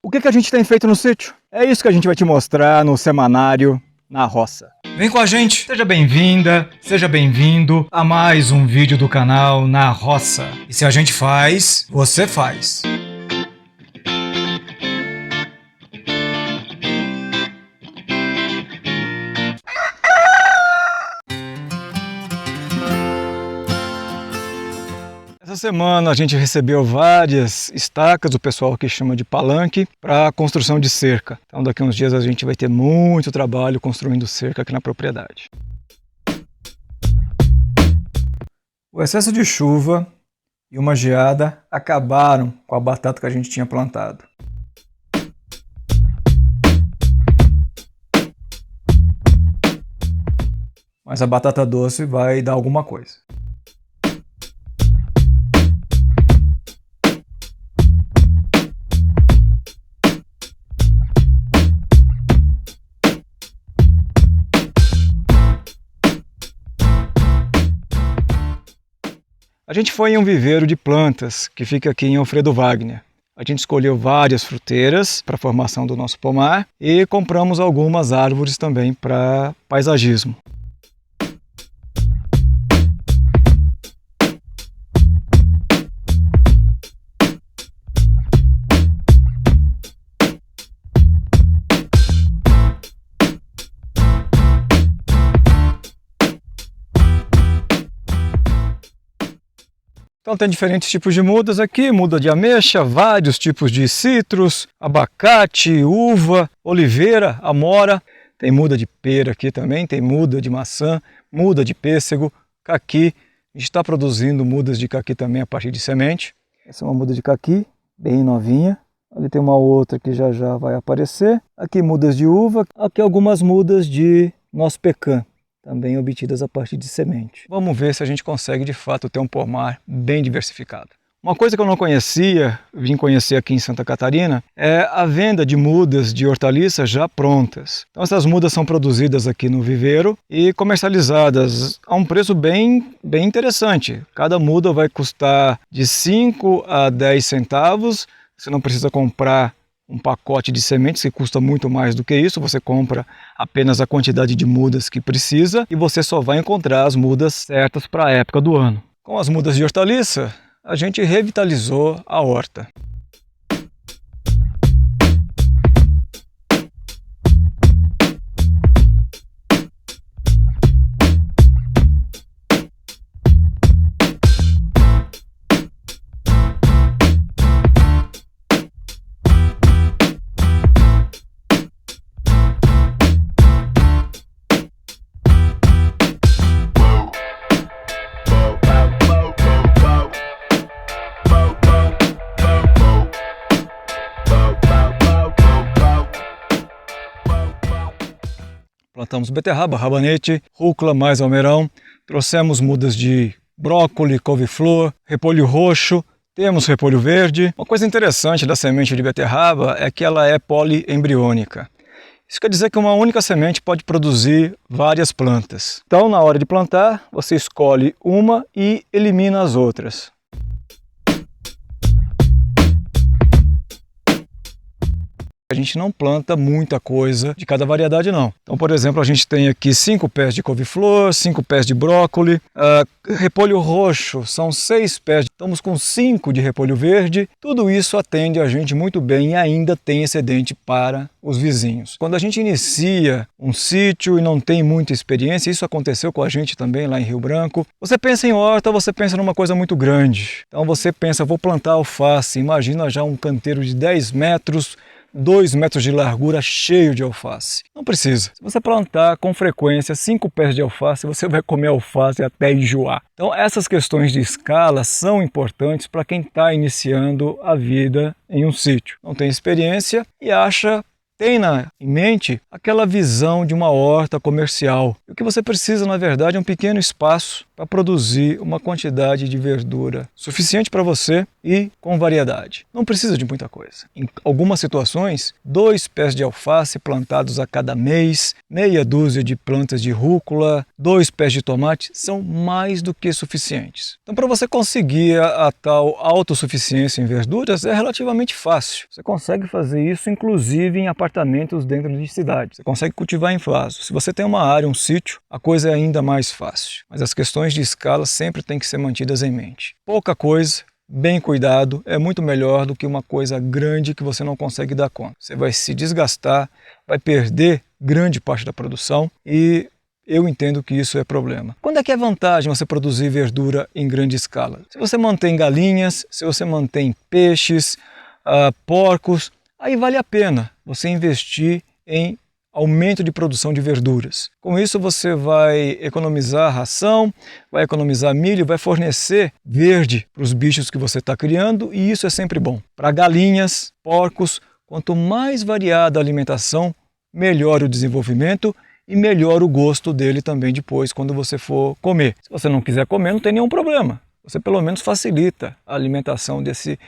O que a gente tem feito no sítio? É isso que a gente vai te mostrar no semanário Na Roça. Vem com a gente! Seja bem-vinda, seja bem-vindo a mais um vídeo do canal Na Roça. E se a gente faz, você faz. Essa semana a gente recebeu várias estacas, o pessoal que chama de palanque, para construção de cerca. Então daqui a uns dias a gente vai ter muito trabalho construindo cerca aqui na propriedade. O excesso de chuva e uma geada acabaram com a batata que a gente tinha plantado. Mas a batata doce vai dar alguma coisa. A gente foi em um viveiro de plantas que fica aqui em Alfredo Wagner. A gente escolheu várias fruteiras para a formação do nosso pomar e compramos algumas árvores também para paisagismo. Então tem diferentes tipos de mudas aqui, muda de ameixa, vários tipos de citros, abacate, uva, oliveira, amora. Tem muda de pera aqui também, tem muda de maçã, muda de pêssego, caqui. A gente está produzindo mudas de caqui também a partir de semente. Essa é uma muda de caqui, bem novinha. Ali tem uma outra que já vai aparecer. Aqui mudas de uva, aqui algumas mudas de noz pecan, também obtidas a partir de semente. Vamos ver se a gente consegue de fato ter um pomar bem diversificado. Uma coisa que eu não conhecia, vim conhecer aqui em Santa Catarina, é a venda de mudas de hortaliças já prontas. Então essas mudas são produzidas aqui no viveiro e comercializadas a um preço bem interessante. Cada muda vai custar de 5 a 10 centavos, você não precisa comprar um pacote de sementes que custa muito mais do que isso, você compra apenas a quantidade de mudas que precisa e você só vai encontrar as mudas certas para a época do ano. Com as mudas de hortaliça, a gente revitalizou a horta. Plantamos beterraba, rabanete, rúcula mais almeirão, trouxemos mudas de brócolis, couve-flor, repolho roxo, temos repolho verde. Uma coisa interessante da semente de beterraba é que ela é poliembriônica. Isso quer dizer que uma única semente pode produzir várias plantas. Então, na hora de plantar, você escolhe uma e elimina as outras. A gente não planta muita coisa de cada variedade não. Então, por exemplo, a gente tem aqui 5 pés de couve-flor, 5 pés de brócolis, repolho roxo, são 6 pés, estamos com 5 de repolho verde. Tudo isso atende a gente muito bem e ainda tem excedente para os vizinhos. Quando a gente inicia um sítio e não tem muita experiência, isso aconteceu com a gente também lá em Rio Branco, você pensa em horta, você pensa numa coisa muito grande. Então você pensa, vou plantar alface, imagina já um canteiro de 10 metros, 2 metros de largura cheio de alface. Não precisa. Se você plantar com frequência 5 pés de alface, você vai comer alface até enjoar. Então essas questões de escala são importantes para quem está iniciando a vida em um sítio. Não tem experiência e acha Tenha em mente aquela visão de uma horta comercial. O que você precisa, na verdade, é um pequeno espaço para produzir uma quantidade de verdura suficiente para você e com variedade. Não precisa de muita coisa. Em algumas situações, 2 pés de alface plantados a cada mês, meia dúzia de plantas de rúcula, 2 pés de tomate são mais do que suficientes. Então, para você conseguir a tal autossuficiência em verduras é relativamente fácil. Você consegue fazer isso inclusive em apartamentos dentro de cidades. Você consegue cultivar em vaso. Se você tem uma área, um sítio, a coisa é ainda mais fácil. Mas as questões de escala sempre têm que ser mantidas em mente. Pouca coisa, bem cuidado, é muito melhor do que uma coisa grande que você não consegue dar conta. Você vai se desgastar, vai perder grande parte da produção e eu entendo que isso é problema. Quando é que é vantagem você produzir verdura em grande escala? Se você mantém galinhas, se você mantém peixes, porcos, aí vale a pena você investir em aumento de produção de verduras. Com isso você vai economizar ração, vai economizar milho, vai fornecer verde para os bichos que você está criando e isso é sempre bom. Para galinhas, porcos, quanto mais variada a alimentação, melhor o desenvolvimento e melhor o gosto dele também depois quando você for comer. Se você não quiser comer, não tem nenhum problema. Você pelo menos facilita a alimentação desse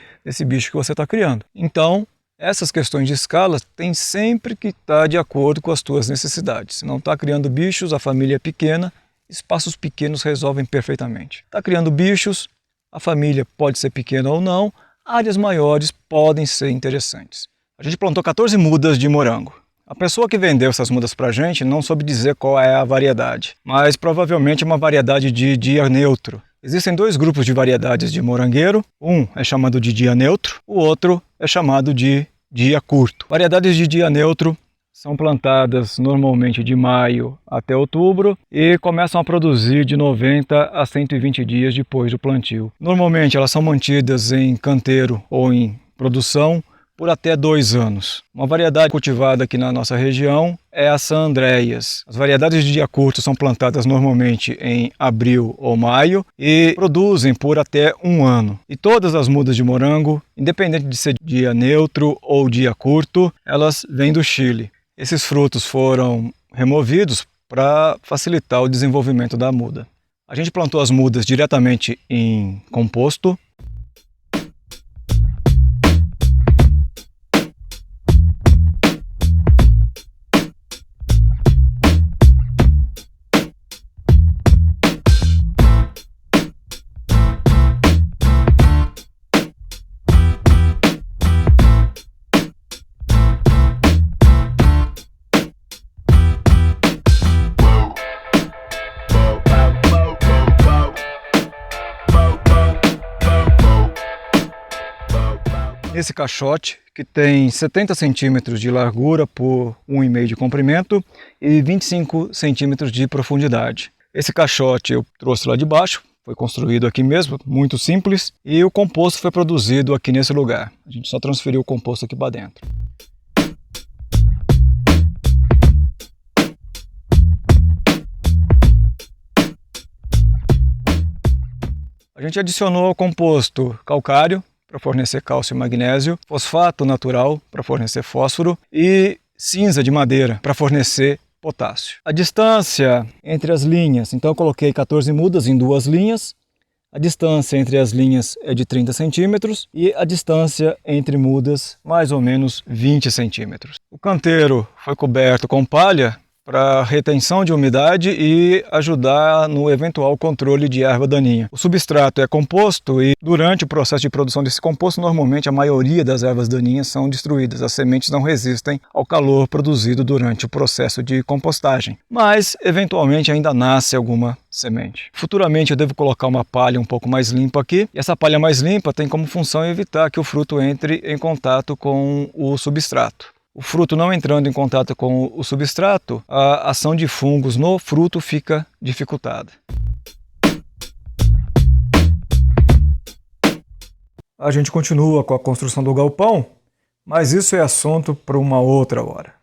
bicho que você está criando. Então, essas questões de escala têm sempre que estar de acordo com as tuas necessidades. Se não está criando bichos, a família é pequena, espaços pequenos resolvem perfeitamente. Está criando bichos, a família pode ser pequena ou não, áreas maiores podem ser interessantes. A gente plantou 14 mudas de morango. A pessoa que vendeu essas mudas para a gente não soube dizer qual é a variedade, mas provavelmente é uma variedade de dia neutro. Existem 2 grupos de variedades de morangueiro, um é chamado de dia neutro, o outro é chamado de dia curto. Variedades de dia neutro são plantadas normalmente de maio até outubro e começam a produzir de 90 a 120 dias depois do plantio. Normalmente elas são mantidas em canteiro ou em produção por até 2 anos. Uma variedade cultivada aqui na nossa região é a San Andreas. As variedades de dia curto são plantadas normalmente em abril ou maio e produzem por até 1 ano. E todas as mudas de morango, independente de ser dia neutro ou dia curto, elas vêm do Chile. Esses frutos foram removidos para facilitar o desenvolvimento da muda. A gente plantou as mudas diretamente em composto. Esse caixote, que tem 70 centímetros de largura por 1,5 de comprimento e 25 centímetros de profundidade. Esse caixote eu trouxe lá de baixo, foi construído aqui mesmo, muito simples, e o composto foi produzido aqui nesse lugar. A gente só transferiu o composto aqui para dentro. A gente adicionou ao composto calcário, para fornecer cálcio e magnésio, fosfato natural para fornecer fósforo e cinza de madeira para fornecer potássio. A distância entre as linhas, então eu coloquei 14 mudas em 2 linhas, a distância entre as linhas é de 30 centímetros e a distância entre mudas mais ou menos 20 centímetros. O canteiro foi coberto com palha para retenção de umidade e ajudar no eventual controle de erva daninha. O substrato é composto e durante o processo de produção desse composto, normalmente a maioria das ervas daninhas são destruídas. As sementes não resistem ao calor produzido durante o processo de compostagem, mas eventualmente ainda nasce alguma semente. Futuramente eu devo colocar uma palha um pouco mais limpa aqui, e essa palha mais limpa tem como função evitar que o fruto entre em contato com o substrato. O fruto não entrando em contato com o substrato, a ação de fungos no fruto fica dificultada. A gente continua com a construção do galpão, mas isso é assunto para uma outra hora.